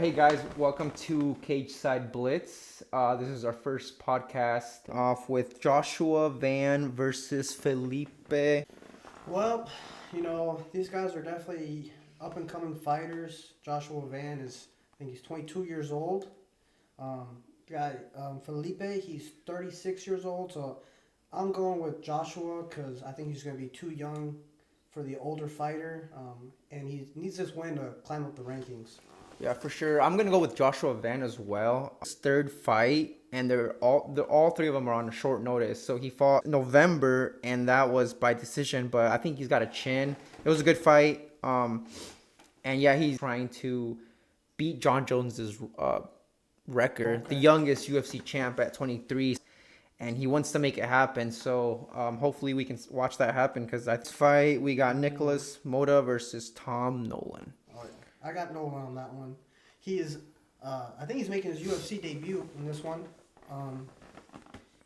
Hey guys, welcome to Cageside Blitz. This is our first podcast off with Joshua Van versus Felipe. Well, these guys are definitely up and coming fighters. Joshua Van I think he's 22 years old. Felipe, he's 36 years old. So I'm going with Joshua because I think he's going to be too young for the older fighter. And he needs this win to climb up the rankings. Yeah, for sure. I'm gonna go with Joshua Van as well. His third fight, and all three of them are on a short notice. So he fought in November, and that was by decision. But I think he's got a chin. It was a good fight. And yeah, he's trying to beat John Jones's record, the youngest UFC champ at 23, and he wants to make it happen. So hopefully we can watch that happen. Because that fight, we got Nicholas Mota versus Tom Nolan. I got Nolan on that one. He is, I think he's making his UFC debut in this one.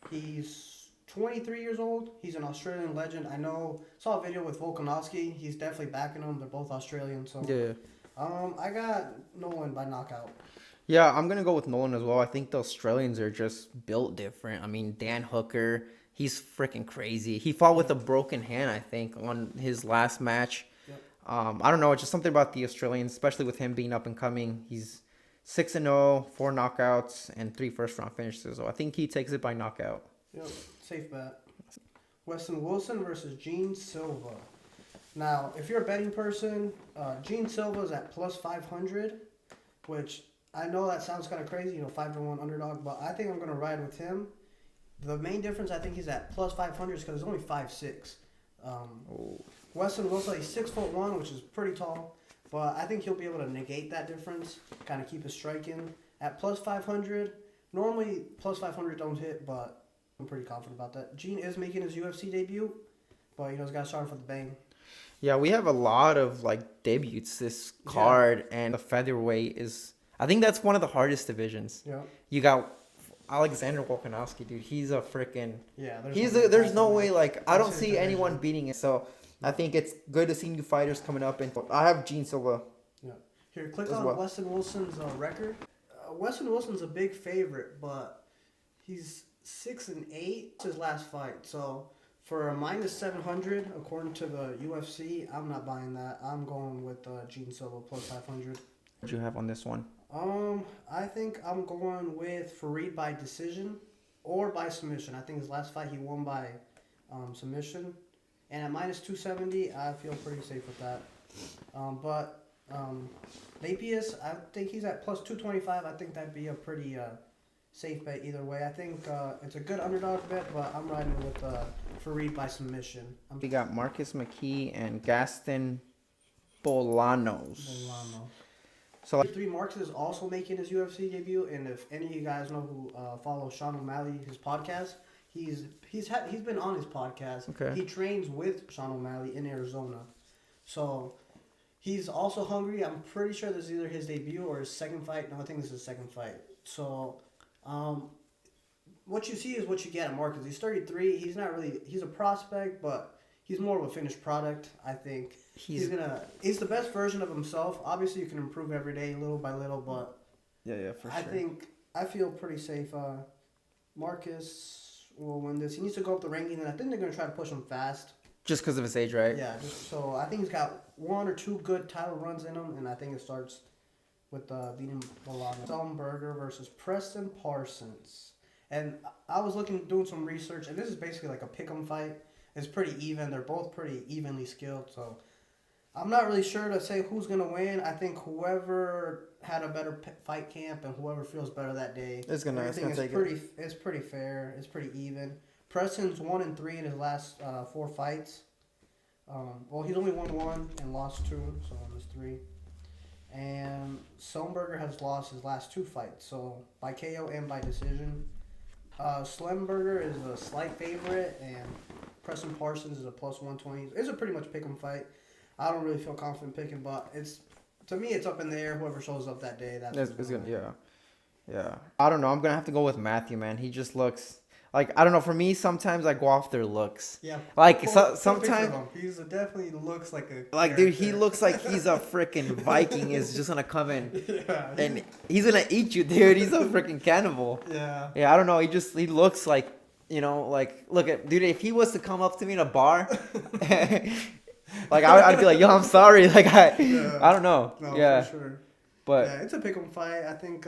He's 23 years old. He's an Australian legend. Saw a video with Volkanovski. He's definitely backing him. They're both Australian. So yeah. I got Nolan by knockout. Yeah, I'm going to go with Nolan as well. I think the Australians are just built different. I mean, Dan Hooker, he's freaking crazy. He fought with a broken hand, I think, on his last match. I don't know, it's just something about the Australians, especially with him being up and coming. He's 6-0, 4 knockouts, and 3 first-round finishes. So I think he takes it by knockout. Yep, safe bet. Weston Wilson versus Gene Silva. Now, if you're a betting person, Gene Silva is at plus 500, which I know that sounds kind of crazy, 5-1 underdog, but I think I'm going to ride with him. The main difference I think he's at plus 500 is because he's only 5'6". Weston Wilson, he's 6'1", which is pretty tall, but I think he'll be able to negate that difference, kind of keep his striking. At plus 500, normally plus 500 don't hit, but I'm pretty confident about that. Gene is making his UFC debut, but he's got to start off with a bang. Yeah, we have a lot of debuts this card, and the featherweight is, I think that's one of the hardest divisions. Yeah. You got Alexander Volkanovski, dude. He's a freaking. Yeah. There's no way. I don't see anyone beating it. So I think it's good to see new fighters coming up, and I have Gene Silva. Yeah. Here, click on Weston Wilson's record. Weston Wilson's a big favorite, but he's 6-8 his last fight. So for a minus 700, according to the UFC, I'm not buying that. I'm going with Gene Silva plus 500. What do you have on this one? I think I'm going with Fareed by decision or by submission. I think his last fight he won by submission. And at minus 270, I feel pretty safe with that. But Lapius, I think he's at plus 225. I think that'd be a pretty safe bet either way. I think it's a good underdog bet, but I'm riding with Fareed by submission. We got Marcus McKee and Gaston Bolanos. So 3 Marks is also making his UFC debut, and if any of you guys know who follow Sean O'Malley, his podcast, he's been on his podcast. Okay. He trains with Sean O'Malley in Arizona, so he's also hungry. I'm pretty sure this is either his debut or his second fight. No, I think this is his second fight. So, what you see is what you get at Marcus. He's 33. He's a prospect, but he's more of a finished product. I think he's the best version of himself. Obviously, you can improve every day, little by little, but yeah, for sure. I feel pretty safe. Marcus will win this. He needs to go up the ranking, and I think they're going to try to push him fast. Just because of his age, right? Yeah. So I think he's got 1 or 2 good title runs in him, and I think it starts with beating Bologna. Ellenberger versus Preston Parsons, and I was doing some research, and this is basically like a pick'em fight. It's pretty even. They're both pretty evenly skilled, so I'm not really sure to say who's going to win. I think whoever had a better fight camp and whoever feels better that day. It's gonna take it. It's pretty fair. It's pretty even. Preston's 1-3 in his last 4 fights. He's only won 1 and lost 2, so that's 3. And Ellenberger has lost his last 2 fights, so by KO and by decision. Slemberger is a slight favorite, and Preston Parsons is a plus 120. It's a pretty much pick 'em fight. I don't really feel confident picking, but to me it's up in the air. Whoever shows up that day, that's gonna. Yeah. I don't know. I'm gonna have to go with Matthew, man. He just looks. Like I don't know. For me, sometimes I go off their looks. Yeah. Like Put a picture sometimes, of him. He's definitely looks like a like dude, he character. looks like he's a freaking Viking. Is just gonna come in Yeah. and he's gonna eat you, dude. He's a freaking cannibal. Yeah. Yeah, I don't know. He looks like like look at dude. If he was to come up to me in a bar, like I'd be like, yo, I'm sorry. Like Yeah. I don't know. No, Yeah, for sure. but Yeah, it's a pick 'em fight. I think.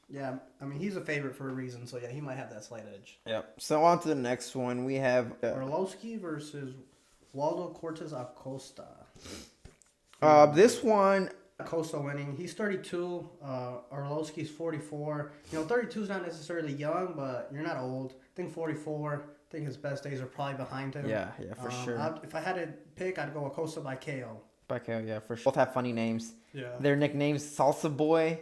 Yeah, I mean he's a favorite for a reason, so yeah, he might have that slight edge. yeah. So on to the next one. We have Orlovsky versus Waldo Cortez Acosta. this one. Acosta winning. He's 32. Orlovsky's 44. 32 is not necessarily young, but you're not old. I think 44. I think his best days are probably behind him. Yeah, for sure. If I had to pick, I'd go Acosta by KO. Okay, yeah, for sure. Both have funny names. Yeah. Their nicknames Salsa Boy,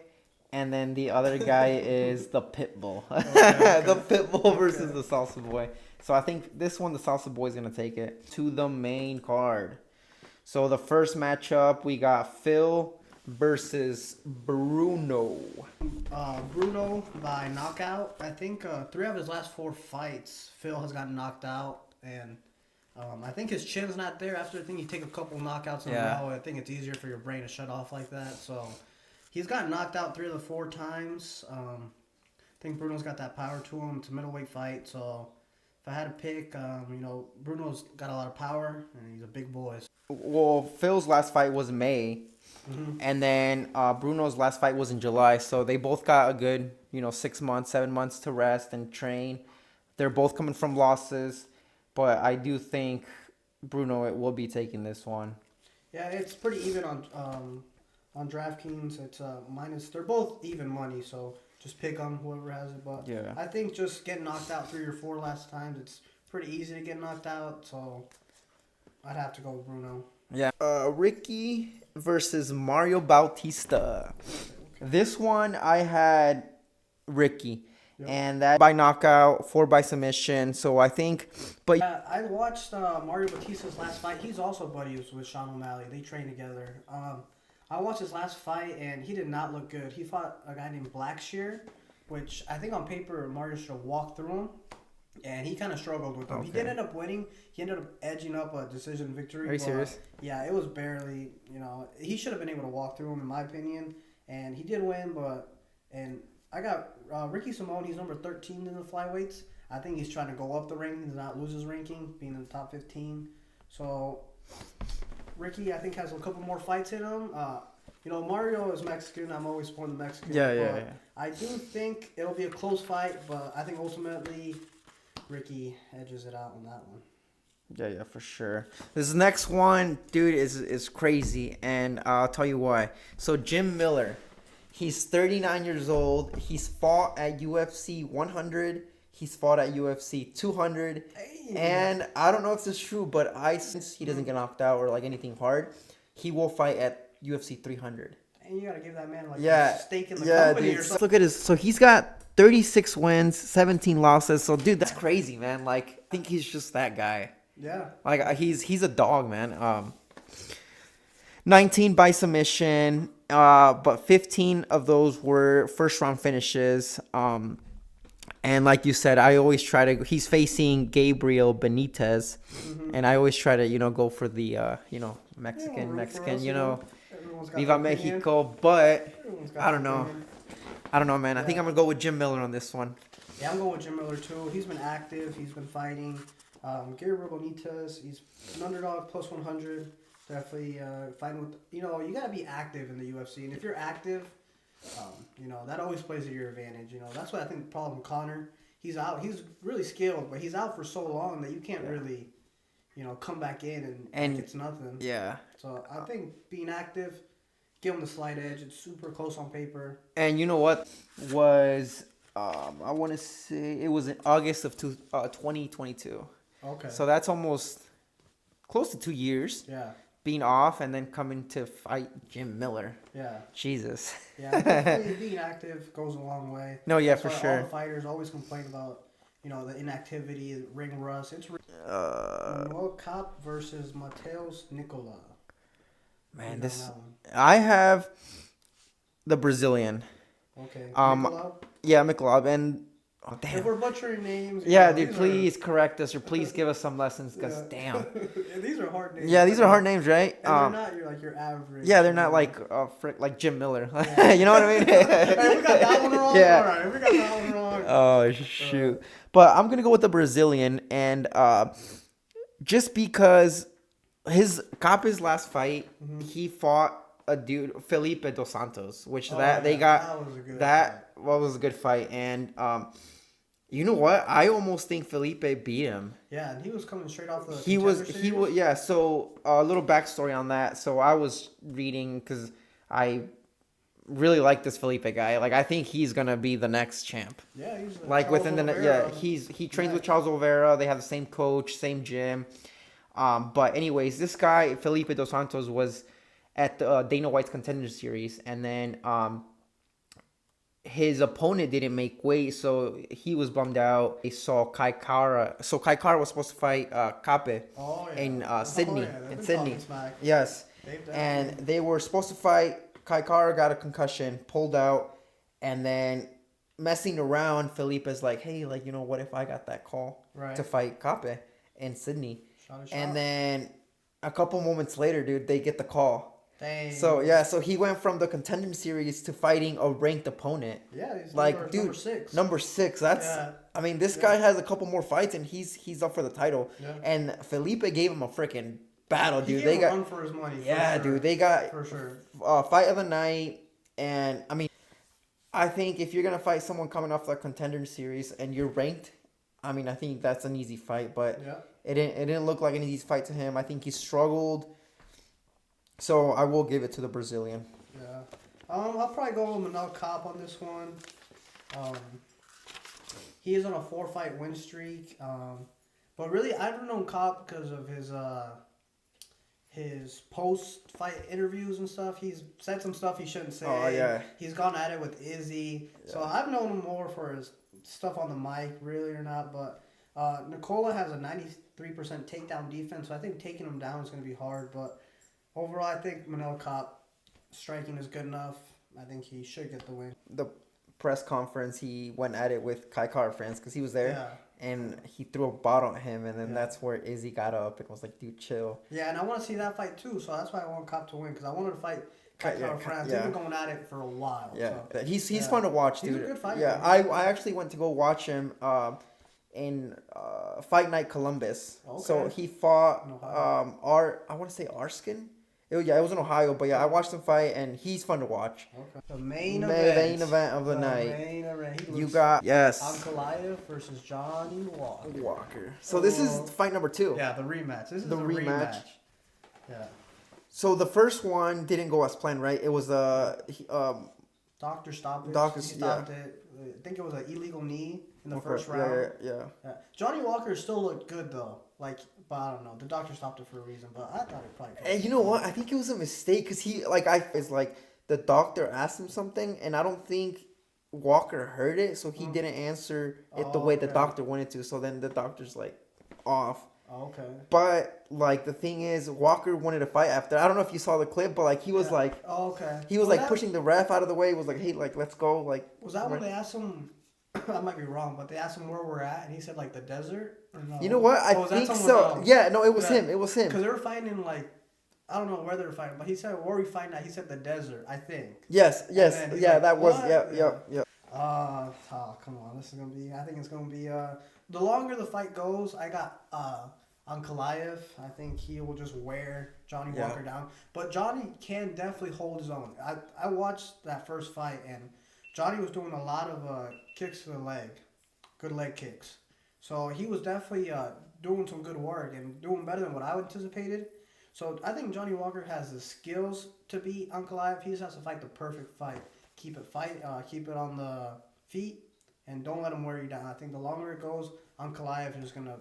and then the other guy is the Pitbull. Okay. The Pitbull versus the Salsa Boy. So I think this one, the Salsa Boy, is gonna take it to the main card. So the first matchup, we got Phil versus Bruno. Bruno by knockout. I think 3 of his last 4 fights, Phil has gotten knocked out, and I think his chin's not there. After I think you take a couple knockouts in a row, I think it's easier for your brain to shut off like that. So he's gotten knocked out 3 of the 4 times. I think Bruno's got that power to him. It's a middleweight fight, so if I had to pick, Bruno's got a lot of power, and he's a big boy. Well, Phil's last fight was May, and then Bruno's last fight was in July. So they both got a good, 6 months, 7 months to rest and train. They're both coming from losses, but I do think Bruno will be taking this one. Yeah, it's pretty even on DraftKings. It's minus. They're both even money, so just pick on whoever has it. But Yeah. I think just getting knocked out 3 or 4 last times, it's pretty easy to get knocked out. So I'd have to go with Bruno. Yeah. Ricky versus Mario Bautista. This one I had Ricky. Yep. And that by knockout, 4 by submission. So I think, but I watched Mario Batista's last fight. He's also buddies with Sean O'Malley. They train together. I watched his last fight, and he did not look good. He fought a guy named Blackshear, which I think on paper Mario should have walked through him, and he kind of struggled with him. Okay. He did end up winning. He ended up edging up a decision victory. Are you serious? Yeah, it was barely. He should have been able to walk through him, in my opinion, and he did win. And I got Ricky Simone. He's number 13 in the flyweights. I think he's trying to go up the rankings, not lose his ranking, being in the top 15. So Ricky, I think, has a couple more fights in him. Mario is Mexican. I'm always supporting the Mexican. Yeah. I do think it'll be a close fight, but I think ultimately Ricky edges it out on that one. Yeah, for sure. This next one, dude, is crazy, and I'll tell you why. So Jim Miller, he's 39 years old. He's fought at UFC 100. He's fought at UFC 200. Hey. And I don't know if this is true, but since he doesn't get knocked out or like anything hard, he will fight at UFC 300. And you gotta give that man Yeah, a stake in the company dude. or something. Look at his. So he's got 36 wins, 17 losses. So dude, that's crazy, man. Like, I think he's just that guy. Yeah. Like he's a dog, man. 19 by submission, but 15 of those were first round finishes. And like you said, I always try to. He's facing Gabriel Benitez, and I always try to go for the Mexican, Everyone's got Viva their opinion. Mexico. But Everyone's got I don't their know. opinion. I don't know, man. I think I'm gonna go with Jim Miller on this one. Yeah, I'm going with Jim Miller too. He's been active. He's been fighting. Gabriel Benitez, he's an underdog plus 100. Definitely fighting with. You gotta be active in the UFC, and if you're active, that always plays to your advantage. That's what I think the problem with Conor. He's out. He's really skilled, but he's out for so long that you can't really, come back in and like it's nothing. Yeah. So I think being active, give him the slight edge. It's super close on paper. And you know what was I want to say it was in August of 2022. Okay. So that's almost close to 2 years Yeah. being off and then coming to fight Jim Miller. Yeah. Jesus. Yeah. Definitely being active goes a long way. No, yeah, That's for why sure. All the fighters always complain about, the inactivity, the ring rust. It's Manuel Cop versus Mateus Nicola. Man, You this know that one. I have the Brazilian. Okay. Um, Nicola? Yeah, Michelob, and Oh, damn. If we're butchering names, Yeah, dude, please correct us or please give us some lessons, because damn. These are hard names. Yeah, these are hard names, right? And they're not your average. Yeah, they're not like Jim Miller. Yeah. You know what I mean? Hey, we got that one wrong. Yeah. All right, we got that one wrong. Oh shoot! But I'm gonna go with the Brazilian, and just because Capa's last fight, he fought a dude, Felipe dos Santos, which that was a good fight, and you know what? I almost think Felipe beat him. Yeah, and he was coming straight off the. He was. Yeah. So a little backstory on that. So I was reading because I really like this Felipe guy. Like I think he's gonna be the next champ. Yeah, he's like Charles within Oliveira. he trains with Charles Oliveira. They have the same coach, same gym. But anyways, this guy Felipe dos Santos was at the Dana White's Contender Series, and then his opponent didn't make weight, so he was bummed out. He saw Kai Kara. So Kai Kara was supposed to fight Cape in Sydney. In Sydney. Yes. And they were supposed to fight. Kai Kara got a concussion, pulled out, and then messing around, Felipe's like, hey, like, you know, what if I got that call to fight Cape in Sydney? And then a couple moments later, dude, they get the call. Dang. So yeah, so he went from the Contender Series to fighting a ranked opponent. Yeah, he's like number six. That's I mean, this guy has a couple more fights and he's up for the title. Yeah. And Felipe gave him a freaking battle, dude. They got run for his money. Yeah, dude. They got for sure fight of the night, and I mean, I think if you're gonna fight someone coming off the Contender Series and you're ranked, I mean, I think that's an easy fight. But it didn't look like an easy fight to him. I think he struggled. So I will give it to the Brazilian. Yeah. I'll probably go with Manel Kape on this one. He is on a 4-fight win streak. But really, I've known Kape because of his post-fight interviews and stuff. He's said some stuff he shouldn't say. Oh, yeah. He's gone at it with Izzy. Yeah. So I've known him more for his stuff on the mic, really or not. But Nicola has a 93% takedown defense, so I think taking him down is going to be hard. But overall, I think Manel Kape striking is good enough. I think he should get the win. The press conference, he went at it with Kai Kara fans because he was there, and he threw a bottle at him, and then that's where Izzy got up and was like, dude, chill. Yeah, and I want to see that fight too, so that's why I want Kape to win, because I wanted to fight Kai Kara France. They've been going at it for a while. Yeah, so. He's fun to watch, dude. He's a good fighter. Yeah, I actually went to go watch him in Fight Night Columbus. Okay. So he fought I want to say Arskin. It was in Ohio, but yeah, I watched him fight, and he's fun to watch. Okay. The main event of the night. Main event. You got Ankalaev versus Johnny Walker. So this is fight number 2. Yeah, the rematch. This is the rematch. Yeah. So the first one didn't go as planned, right? It was Doctor stopped it. Doctor stopped it. I think it was an illegal knee in the first round. Yeah. Johnny Walker still looked good though. But I don't know. The doctor stopped it for a reason, but I thought it probably. And you know what? I think it was a mistake because the doctor asked him something, and I don't think Walker heard it, so he didn't answer it the way the doctor wanted to. So then the doctor's like off. Okay. But the thing is, Walker wanted to fight after. I don't know if you saw the clip, but he was he was pushing the ref out of the way. He was like, hey, let's go. Was that when they asked him? I might be wrong, but they asked him where we're at, and he said the desert. Or no? You know what? I think so. Else? Yeah, no, it was him. It was him. Because they were fighting in I don't know where they were fighting, but he said where are we fighting at? He said the desert, I think. Yes. Yeah, that was. Yeah. Come on, this is gonna be. I think it's gonna be. The longer the fight goes, I got Ankalaev. I think he will just wear Johnny Walker down, but Johnny can definitely hold his own. I watched that first fight, and Johnny was doing a lot of kicks to the leg, good leg kicks. So he was definitely doing some good work and doing better than what I anticipated. So I think Johnny Walker has the skills to beat Ankalaev. He just has to fight the perfect fight. Keep it on the feet, and don't let him wear you down. I think the longer it goes, Ankalaev is gonna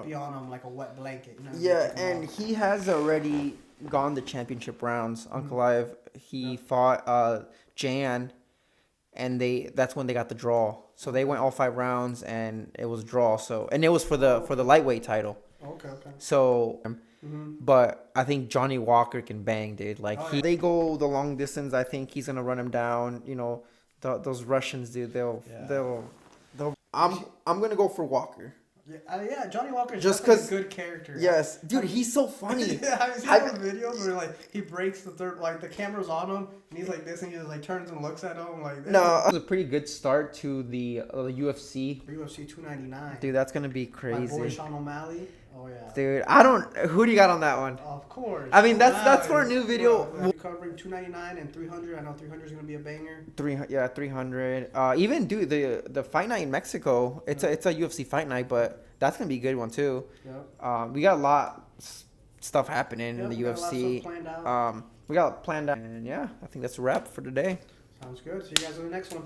be on him like a wet blanket. And he has already gone the championship rounds. Ankalaev, he fought Jan. And that's when they got the draw. So they went all 5 rounds, and it was draw. And it was for the lightweight title. Okay. So, but I think Johnny Walker can bang, dude. They go the long distance. I think he's gonna run him down. You know, those Russians, dude. They'll I'm gonna go for Walker. Yeah, Johnny Walker's Just definitely 'cause- a good character. Yes, dude, he's so funny. Yeah, have you seen those videos where like he breaks the third, like the camera's on him and he's like this and he just like turns and looks at him like this. No, it was a pretty good start to the UFC. For UFC 299. Dude, that's gonna be My boy crazy. Sean O'Malley. Oh yeah. Dude, I don't. Who do you got on that one? Of course. I mean, that's for a new video. We're covering 299 and 300. I know 300 is gonna be a banger. 300. Even dude, the fight night in Mexico. It's a UFC fight night, but that's gonna be a good one too. Yep. We got a lot stuff happening in the we got a lot of UFC. stuff planned out. We got planned out, and yeah, I think that's a wrap for today. Sounds good. See you guys in the next one.